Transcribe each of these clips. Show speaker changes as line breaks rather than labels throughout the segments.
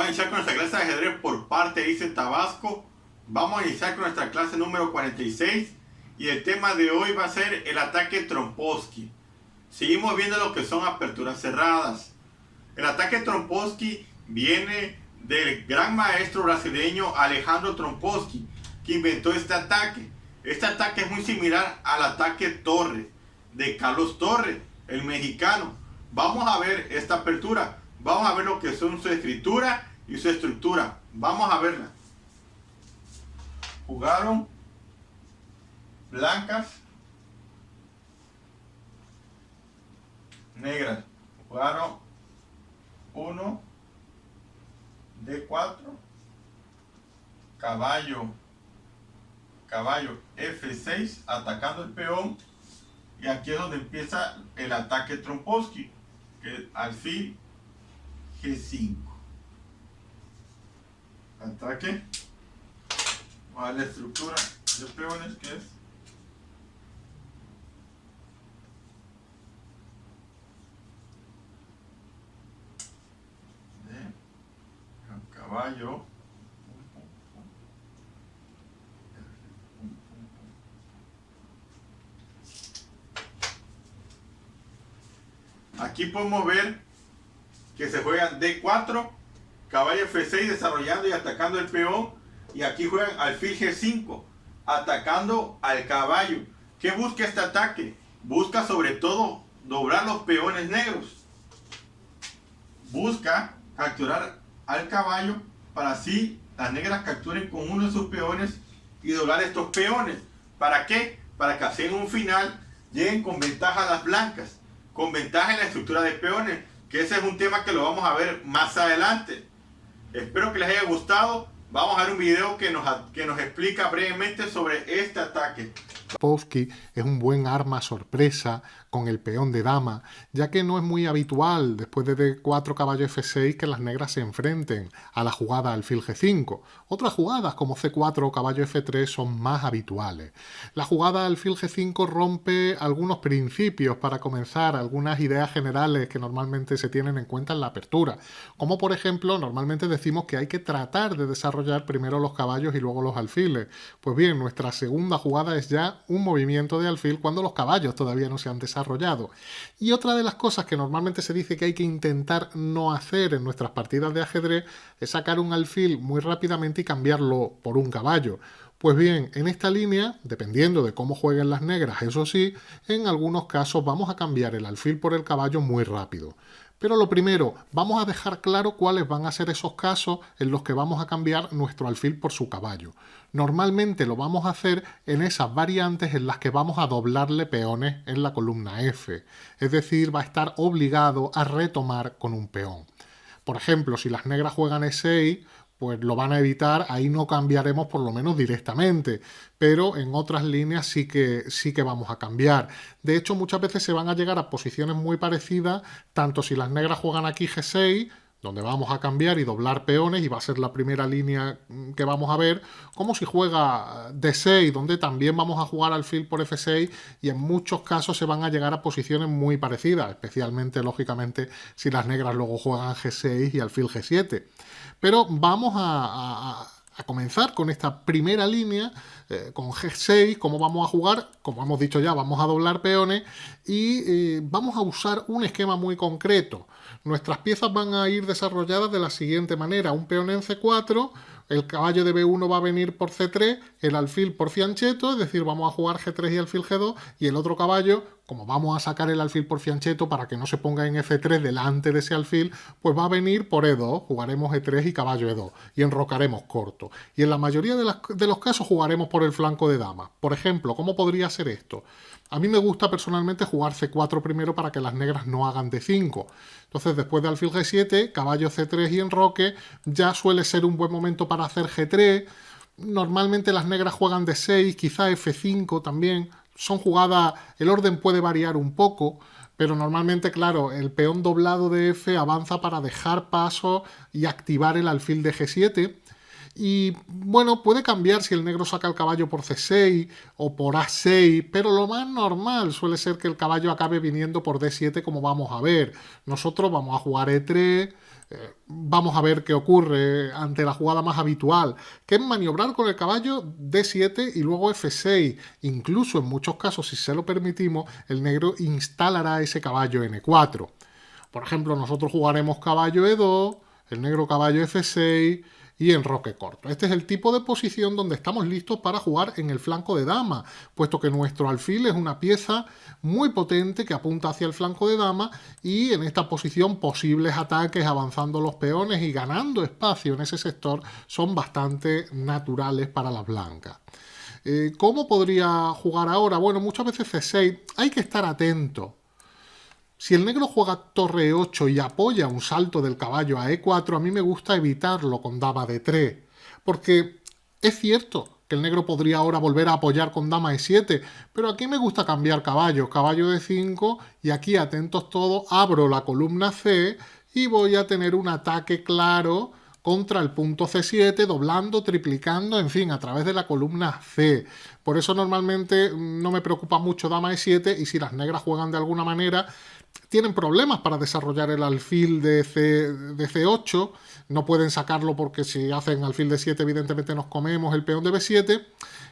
Vamos a iniciar con nuestra clase de ajedrez por parte de ICE Tabasco. Vamos a iniciar con nuestra clase número 46 y el tema de hoy va a ser el ataque Trompowsky. Seguimos viendo lo que son aperturas cerradas. El ataque Trompowsky viene del gran maestro brasileño Alejandro Trompowsky, que inventó este ataque. Este ataque es muy similar al ataque Torre de Carlos Torre, el mexicano. Vamos a ver esta apertura. Vamos a ver lo que son su escritura y su estructura. Vamos a verla. Jugaron blancas, negras. Jugaron 1, D4, caballo F6, atacando el peón. Y aquí es donde empieza el ataque Trompowsky, que es alfil G5. Ataque. Vamos a ver la estructura de peones, que es de caballo, aquí podemos ver que se juegan D4, caballo F6 desarrollando y atacando el peón, y aquí juegan alfil G5 atacando al caballo. ¿Qué busca este ataque? Busca sobre todo doblar los peones negros. Busca capturar al caballo para así las negras capturen con uno de sus peones y doblar estos peones. ¿Para qué? Para que así en un final lleguen con ventaja a las blancas, con ventaja en la estructura de peones, que ese es un tema que lo vamos a ver más adelante. Espero que les haya gustado. Vamos a ver un video que nos explica brevemente sobre este ataque.
Trompowsky es un buen arma sorpresa con el peón de dama, ya que no es muy habitual después de D4 caballo F6 que las negras se enfrenten a la jugada alfil G5. Otras jugadas como C4 o caballo F3 son más habituales. La jugada alfil G5 rompe algunos principios para comenzar, algunas ideas generales que normalmente se tienen en cuenta en la apertura, como por ejemplo normalmente decimos que hay que tratar de desarrollar primero los caballos y luego los alfiles. Pues bien, nuestra segunda jugada es ya un movimiento de alfil cuando los caballos todavía no se han desarrollado. Y otra de las cosas que normalmente se dice que hay que intentar no hacer en nuestras partidas de ajedrez es sacar un alfil muy rápidamente y cambiarlo por un caballo. Pues bien, en esta línea, dependiendo de cómo jueguen las negras, eso sí, en algunos casos vamos a cambiar el alfil por el caballo muy rápido. Pero lo primero, vamos a dejar claro cuáles van a ser esos casos en los que vamos a cambiar nuestro alfil por su caballo. Normalmente lo vamos a hacer en esas variantes en las que vamos a doblarle peones en la columna F. Es decir, va a estar obligado a retomar con un peón. Por ejemplo, si las negras juegan E6, pues lo van a evitar, ahí no cambiaremos por lo menos directamente, pero en otras líneas sí que vamos a cambiar. De hecho, muchas veces se van a llegar a posiciones muy parecidas, tanto si las negras juegan aquí G6, donde vamos a cambiar y doblar peones, y va a ser la primera línea que vamos a ver, como si juega D6, donde también vamos a jugar alfil por F6, y en muchos casos se van a llegar a posiciones muy parecidas, especialmente, lógicamente, si las negras luego juegan G6 y alfil G7. Pero vamos a comenzar con esta primera línea, con G6, cómo vamos a jugar, como hemos dicho ya, vamos a doblar peones y vamos a usar un esquema muy concreto. Nuestras piezas van a ir desarrolladas de la siguiente manera: un peón en C4, el caballo de B1 va a venir por C3, el alfil por fianchetto, es decir, vamos a jugar G3 y alfil G2, y el otro caballo, como vamos a sacar el alfil por fianchetto para que no se ponga en F3 delante de ese alfil, pues va a venir por E2, jugaremos E3 y caballo E2, y enrocaremos corto. Y en la mayoría de los casos jugaremos por el flanco de dama. Por ejemplo, ¿cómo podría ser esto? A mí me gusta personalmente jugar C4 primero para que las negras no hagan D5. Entonces, después de alfil G7, caballo C3 y enroque, ya suele ser un buen momento para hacer G3. Normalmente las negras juegan D6, quizá F5 también. Son jugadas, el orden puede variar un poco, pero normalmente, claro, el peón doblado de F avanza para dejar paso y activar el alfil de G7. Y bueno, puede cambiar si el negro saca el caballo por C6 o por A6, pero lo más normal suele ser que el caballo acabe viniendo por D7, como vamos a ver. Nosotros vamos a jugar E3, Vamos a ver qué ocurre ante la jugada más habitual, que es maniobrar con el caballo D7 y luego F6. Incluso en muchos casos, si se lo permitimos, el negro instalará ese caballo en E4. Por ejemplo, nosotros jugaremos caballo E2, el negro caballo F6 y enroque corto. Este es el tipo de posición donde estamos listos para jugar en el flanco de dama, puesto que nuestro alfil es una pieza muy potente que apunta hacia el flanco de dama y en esta posición posibles ataques avanzando los peones y ganando espacio en ese sector son bastante naturales para las blancas. ¿Cómo podría jugar ahora? Bueno, muchas veces C6 hay que estar atento. Si el negro juega torre E8 y apoya un salto del caballo a E4, a mí me gusta evitarlo con dama D3, porque es cierto que el negro podría ahora volver a apoyar con dama E7, pero aquí me gusta cambiar caballo, caballo D5, y aquí, atentos todos, abro la columna C y voy a tener un ataque claro contra el punto C7, doblando, triplicando, en fin, a través de la columna C. Por eso normalmente no me preocupa mucho dama E7, y si las negras juegan de alguna manera, tienen problemas para desarrollar el alfil de C8, no pueden sacarlo porque si hacen alfil de 7 evidentemente nos comemos el peón de B7,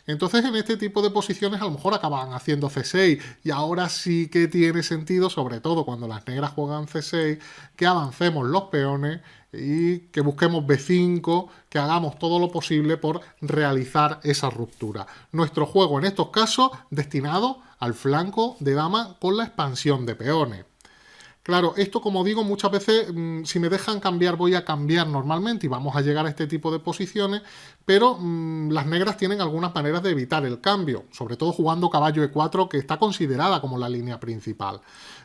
entonces en este tipo de posiciones a lo mejor acaban haciendo C6 y ahora sí que tiene sentido, sobre todo cuando las negras juegan C6, que avancemos los peones y que busquemos B5, que hagamos todo lo posible por realizar esa ruptura. Nuestro juego en estos casos destinado al flanco de dama con la expansión de peones. Claro, esto como digo muchas veces, si me dejan cambiar voy a cambiar normalmente y vamos a llegar a este tipo de posiciones, pero las negras tienen algunas maneras de evitar el cambio, sobre todo jugando caballo E4 que está considerada como la línea principal.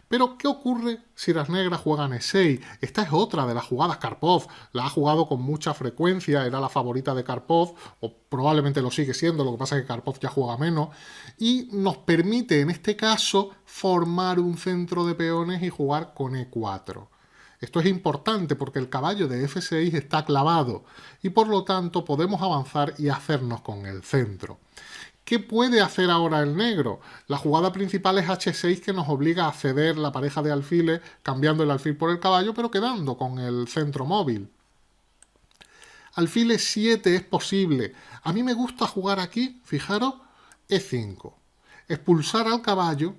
Pero, ¿qué ocurre si las negras juegan E6? Esta es otra de las jugadas Karpov. La ha jugado con mucha frecuencia, era la favorita de Karpov, o probablemente lo sigue siendo, lo que pasa es que Karpov ya juega menos, y nos permite, en este caso, formar un centro de peones y jugar con E4. Esto es importante porque el caballo de F6 está clavado, y por lo tanto podemos avanzar y hacernos con el centro. ¿Qué puede hacer ahora el negro? La jugada principal es H6 que nos obliga a ceder la pareja de alfiles cambiando el alfil por el caballo pero quedando con el centro móvil. Alfil E7 es posible. A mí me gusta jugar aquí, fijaros, E5. Expulsar al caballo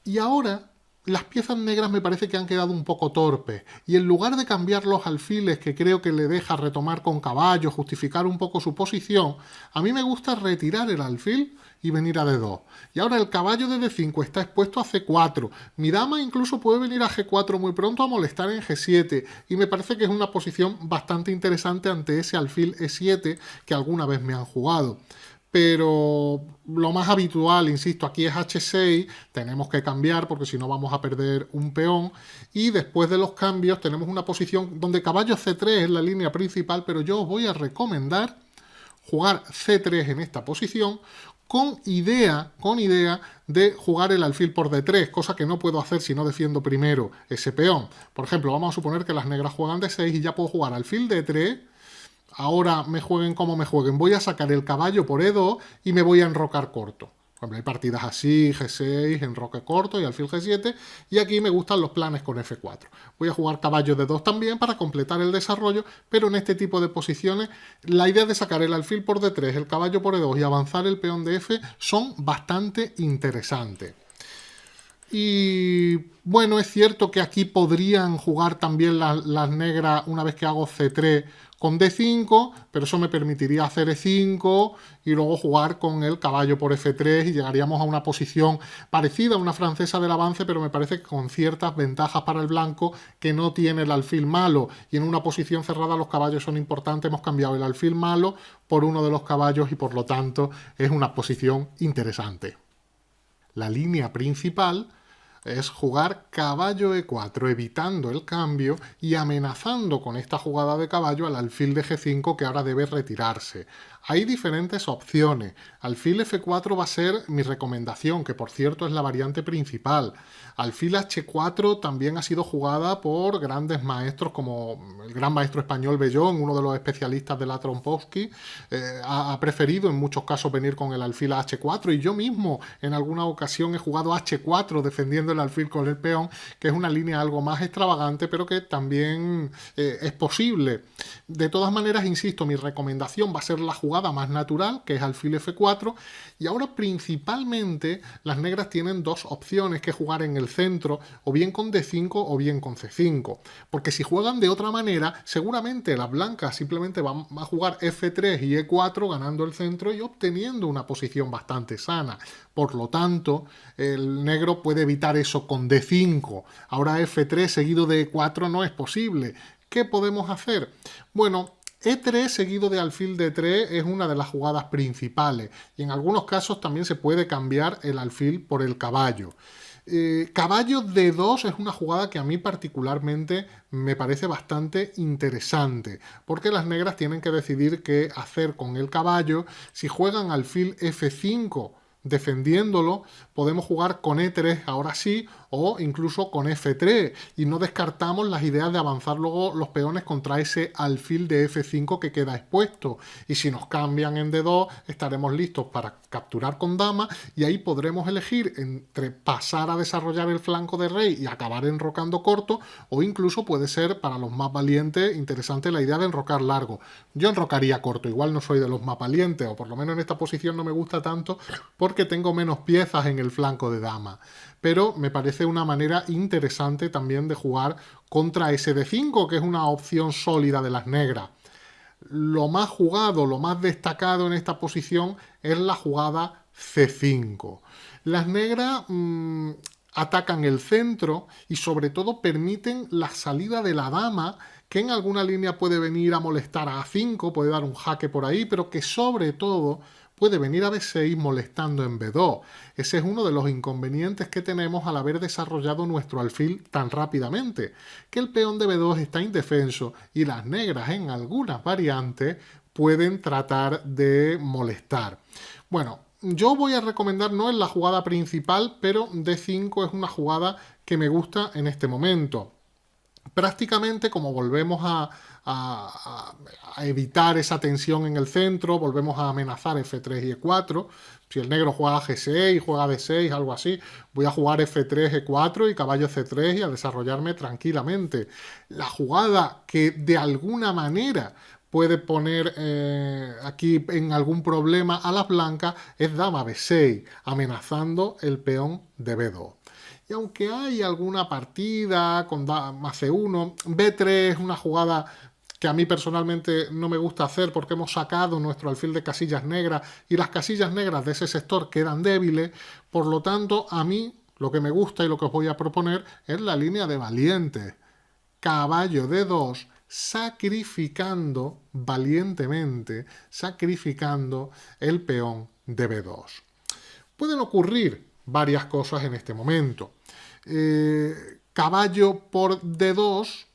y ahora las piezas negras me parece que han quedado un poco torpes y en lugar de cambiar los alfiles que creo que le deja retomar con caballo, justificar un poco su posición, a mí me gusta retirar el alfil y venir a D2. Y ahora el caballo de D5 está expuesto a C4. Mi dama incluso puede venir a G4 muy pronto a molestar en G7 y me parece que es una posición bastante interesante ante ese alfil E7 que alguna vez me han jugado. Pero lo más habitual, insisto, aquí es H6, tenemos que cambiar porque si no vamos a perder un peón y después de los cambios tenemos una posición donde caballo C3 es la línea principal, pero yo os voy a recomendar jugar C3 en esta posición con idea de jugar el alfil por D3, cosa que no puedo hacer si no defiendo primero ese peón. Por ejemplo, vamos a suponer que las negras juegan D6 y ya puedo jugar alfil D3. Ahora me jueguen como me jueguen, voy a sacar el caballo por E2 y me voy a enrocar corto. Por ejemplo, hay partidas así, G6, enroque corto y alfil G7, y aquí me gustan los planes con F4. Voy a jugar caballo D2 también para completar el desarrollo, pero en este tipo de posiciones la idea de sacar el alfil por D3, el caballo por E2 y avanzar el peón de F son bastante interesantes. Y bueno, es cierto que aquí podrían jugar también las negras una vez que hago C3 con D5, pero eso me permitiría hacer E5 y luego jugar con el caballo por F3 y llegaríamos a una posición parecida a una francesa del avance, pero me parece que con ciertas ventajas para el blanco que no tiene el alfil malo. Y en una posición cerrada los caballos son importantes, hemos cambiado el alfil malo por uno de los caballos y por lo tanto es una posición interesante. La línea principal es jugar caballo E4, evitando el cambio y amenazando con esta jugada de caballo al alfil de G5 que ahora debe retirarse. Hay diferentes opciones. Alfil F4 va a ser mi recomendación, que por cierto es la variante principal. Alfil H4 también ha sido jugada por grandes maestros como el gran maestro español Bellón, uno de los especialistas de la Trompowsky. Ha preferido en muchos casos venir con el alfil a H4 y yo mismo en alguna ocasión he jugado H4 defendiendo del alfil con el peón, que es una línea algo más extravagante, pero que también es posible. De todas maneras, insisto, mi recomendación va a ser la jugada más natural, que es alfil F4, y ahora principalmente las negras tienen dos opciones que jugar en el centro, o bien con D5 o bien con C5, porque si juegan de otra manera, seguramente las blancas simplemente van a jugar F3 y E4 ganando el centro y obteniendo una posición bastante sana. Por lo tanto, el negro puede evitar eso con D5. Ahora F3 seguido de E4 no es posible. ¿Qué podemos hacer? Bueno, E3 seguido de alfil D3 es una de las jugadas principales y en algunos casos también se puede cambiar el alfil por el caballo. Caballo D2 es una jugada que a mí particularmente me parece bastante interesante, porque las negras tienen que decidir qué hacer con el caballo. Si juegan alfil F5 defendiéndolo, podemos jugar con E3 ahora sí, o incluso con F3, y no descartamos las ideas de avanzar luego los peones contra ese alfil de F5 que queda expuesto, y si nos cambian en D2 estaremos listos para capturar con dama, y ahí podremos elegir entre pasar a desarrollar el flanco de rey y acabar enrocando corto, o incluso puede ser para los más valientes interesante la idea de enrocar largo. Yo enrocaría corto, igual no soy de los más valientes, o por lo menos en esta posición no me gusta tanto porque tengo menos piezas en el flanco de dama, pero me parece una manera interesante también de jugar contra ese D5, que es una opción sólida de las negras. Lo más jugado, lo más destacado en esta posición es la jugada C5. Las negras atacan el centro y sobre todo permiten la salida de la dama, que en alguna línea puede venir a molestar a A5, puede dar un jaque por ahí, pero que sobre todo puede venir a B6 molestando en B2. Ese es uno de los inconvenientes que tenemos al haber desarrollado nuestro alfil tan rápidamente, que el peón de B2 está indefenso y las negras en algunas variantes pueden tratar de molestar. Bueno, yo voy a recomendar, no es la jugada principal, pero D5 es una jugada que me gusta en este momento. Prácticamente, como volvemos a evitar esa tensión en el centro, volvemos a amenazar F3 y E4. Si el negro juega G6, juega D6, algo así, voy a jugar F3, E4 y caballo C3 y a desarrollarme tranquilamente. La jugada que de alguna manera puede poner aquí en algún problema a las blancas es dama B6, amenazando el peón de B2. Y aunque hay alguna partida con dama C1, B3 es una jugada que a mí personalmente no me gusta hacer porque hemos sacado nuestro alfil de casillas negras y las casillas negras de ese sector quedan débiles. Por lo tanto, a mí lo que me gusta y lo que os voy a proponer es la línea de valientes. Caballo D2, sacrificando valientemente, sacrificando el peón de B2. Pueden ocurrir varias cosas en este momento. Caballo por D2,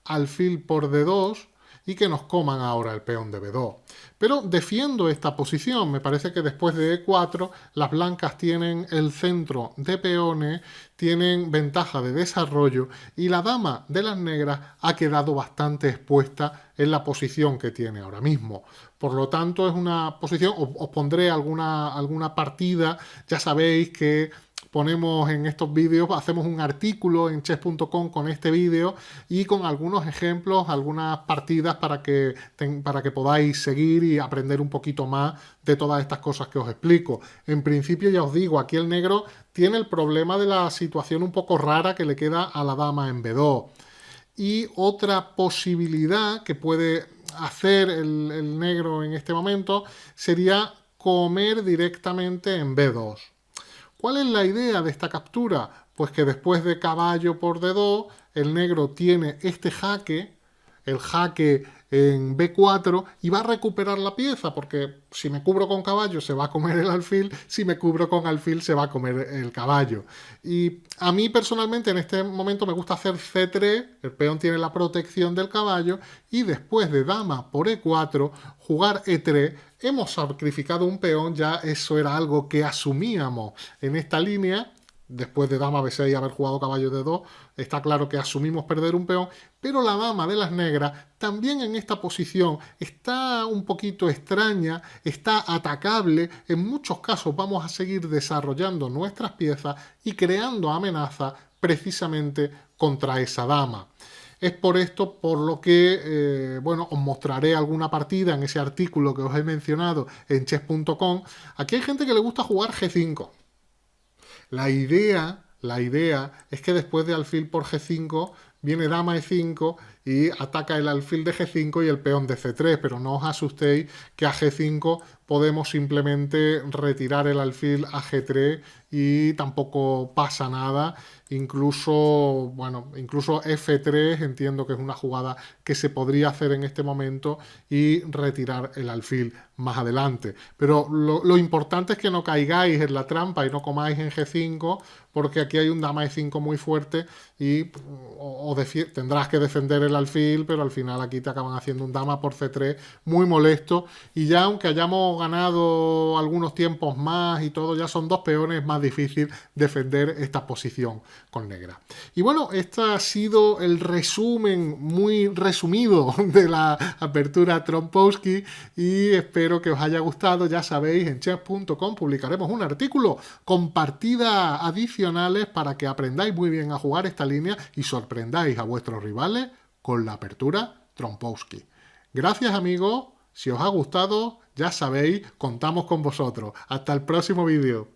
alfil por D2 y que nos coman ahora el peón de B2. Pero defiendo esta posición. Me parece que después de E4 las blancas tienen el centro de peones, tienen ventaja de desarrollo y la dama de las negras ha quedado bastante expuesta en la posición que tiene ahora mismo. Por lo tanto, es una posición, os pondré alguna partida, ya sabéis que ponemos en estos vídeos, hacemos un artículo en chess.com con este vídeo y con algunos ejemplos, algunas partidas para que podáis seguir y aprender un poquito más de todas estas cosas que os explico. En principio, ya os digo, aquí el negro tiene el problema de la situación un poco rara que le queda a la dama en B2. Y otra posibilidad que puede hacer el negro en este momento sería comer directamente en B2. ¿Cuál es la idea de esta captura? Pues que después de caballo por D2, el negro tiene este jaque, el jaque en B4, y va a recuperar la pieza, porque si me cubro con caballo se va a comer el alfil, si me cubro con alfil se va a comer el caballo. Y a mí personalmente en este momento me gusta hacer C3, el peón tiene la protección del caballo, y después de dama por E4, jugar E3, hemos sacrificado un peón, ya eso era algo que asumíamos en esta línea, después de dama b6 y haber jugado caballo d2, está claro que asumimos perder un peón, pero la dama de las negras también en esta posición está un poquito extraña, está atacable, en muchos casos vamos a seguir desarrollando nuestras piezas y creando amenaza precisamente contra esa dama. Es por esto por lo que, bueno, os mostraré alguna partida en ese artículo que os he mencionado en chess.com. Aquí hay gente que le gusta jugar G5. La idea es que después de alfil por G5 viene dama E5 y ataca el alfil de G5 y el peón de C3, pero no os asustéis que a G5 podemos simplemente retirar el alfil a G3 y tampoco pasa nada. Incluso, bueno, incluso F3 entiendo que es una jugada que se podría hacer en este momento y retirar el alfil más adelante. Pero lo importante es que no caigáis en la trampa y no comáis en G5, porque aquí hay un dama E5 muy fuerte y tendrás que defender el alfil, pero al final aquí te acaban haciendo un dama por C3 muy molesto, y ya aunque hayamos ganado algunos tiempos más y todo, ya son dos peones, más difícil defender esta posición con negra. Y bueno, este ha sido el resumen muy resumido de la apertura Trompowsky y espero que os haya gustado. Ya sabéis, en chess.com publicaremos un artículo con partidas adicionales para que aprendáis muy bien a jugar esta línea y sorprendáis a vuestros rivales con la apertura Trompowsky. Gracias, amigos. Si os ha gustado, ya sabéis, contamos con vosotros. Hasta el próximo vídeo.